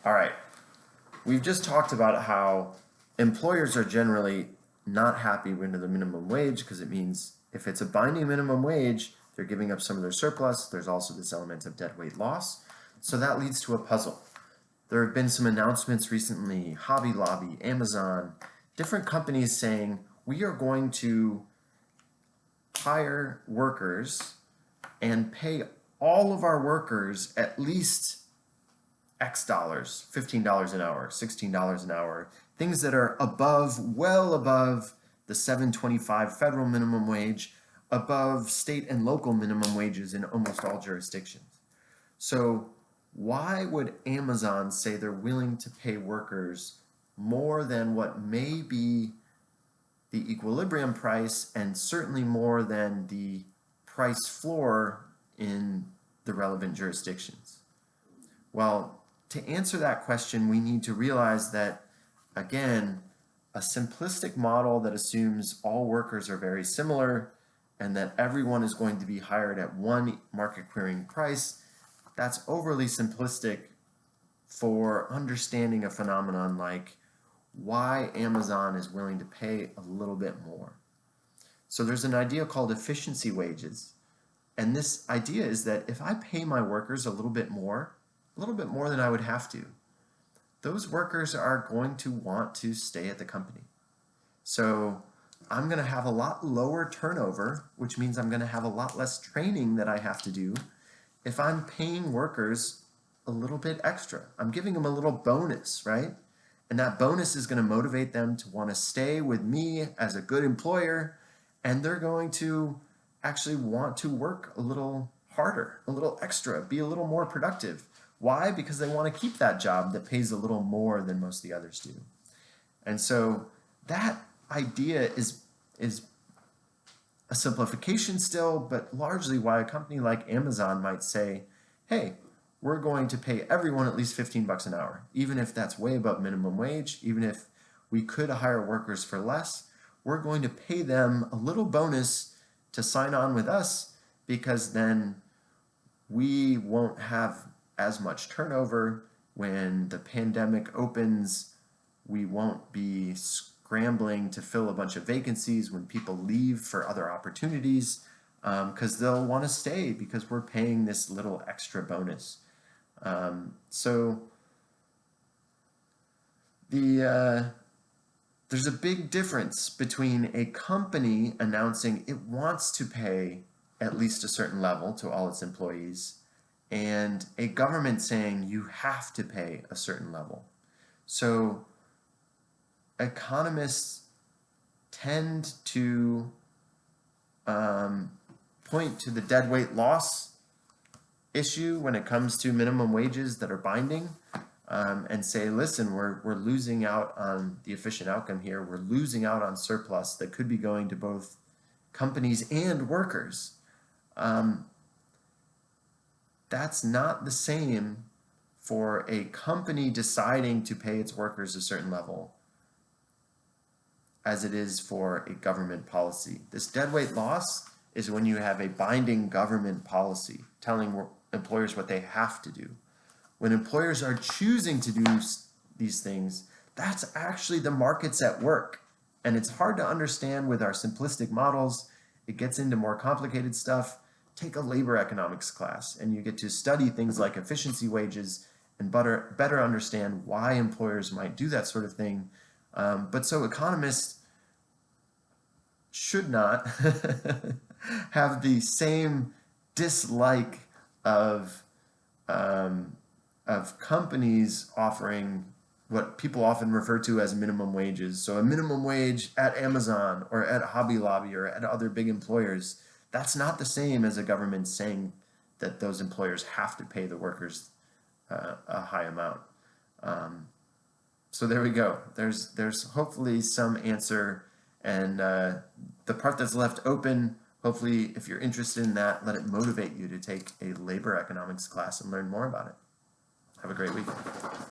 All right, we've just talked about how employers are generally not happy with the minimum wage because it means if it's a binding minimum wage, they're giving up some of their surplus. There's also this element of deadweight loss. So that leads to a puzzle. There have been some announcements recently, Hobby Lobby, Amazon, different companies saying we are going to hire workers and pay all of our workers at least X dollars, $15 an hour, $16 an hour, things that are above, well above the $7.25 federal minimum wage, above state and local minimum wages in almost all jurisdictions. So why would Amazon say they're willing to pay workers more than what may be the equilibrium price and certainly more than the price floor in the relevant jurisdictions? Well, to answer that question, we need to realize that, again, a simplistic model that assumes all workers are very similar and that everyone is going to be hired at one market clearing price, that's overly simplistic for understanding a phenomenon like why Amazon is willing to pay a little bit more. So there's an idea called efficiency wages. And this idea is that if I pay my workers a little bit more than I would have to, those workers are going to want to stay at the company. So I'm going to have a lot lower turnover, which means I'm going to have a lot less training that I have to do if I'm paying workers a little bit extra. I'm giving them a little bonus, right? And that bonus is going to motivate them to want to stay with me as a good employer, and they're going to actually want to work a little harder, a little extra, be a little more productive. Why? Because they want to keep that job that pays a little more than most of the others do. And so that idea is a simplification still, but largely why a company like Amazon might say, hey, we're going to pay everyone at least 15 bucks an hour, even if that's way above minimum wage, even if we could hire workers for less, we're going to pay them a little bonus to sign on with us because then we won't have as much turnover. When the pandemic opens, we won't be scrambling to fill a bunch of vacancies when people leave for other opportunities because they'll want to stay because we're paying this little extra bonus. So there's a big difference between a company announcing it wants to pay at least a certain level to all its employees and a government saying you have to pay a certain level. So economists tend to point to the deadweight loss issue when it comes to minimum wages that are binding and say, listen, we're losing out on the efficient outcome here. We're losing out on surplus that could be going to both companies and workers. That's not the same for a company deciding to pay its workers a certain level as it is for a government policy. This deadweight loss is when you have a binding government policy telling employers what they have to do. When employers are choosing to do these things, that's actually the markets at work. And it's hard to understand with our simplistic models. It gets into more complicated stuff. Take a labor economics class and you get to study things like efficiency wages and better understand why employers might do that sort of thing. But so economists should not have the same dislike of companies offering what people often refer to as minimum wages. So a minimum wage at Amazon or at Hobby Lobby or at other big employers, that's not the same as a government saying that those employers have to pay the workers a high amount. So there we go. There's hopefully some answer, and the part that's left open, hopefully if you're interested in that, let it motivate you to take a labor economics class and learn more about it. Have a great week.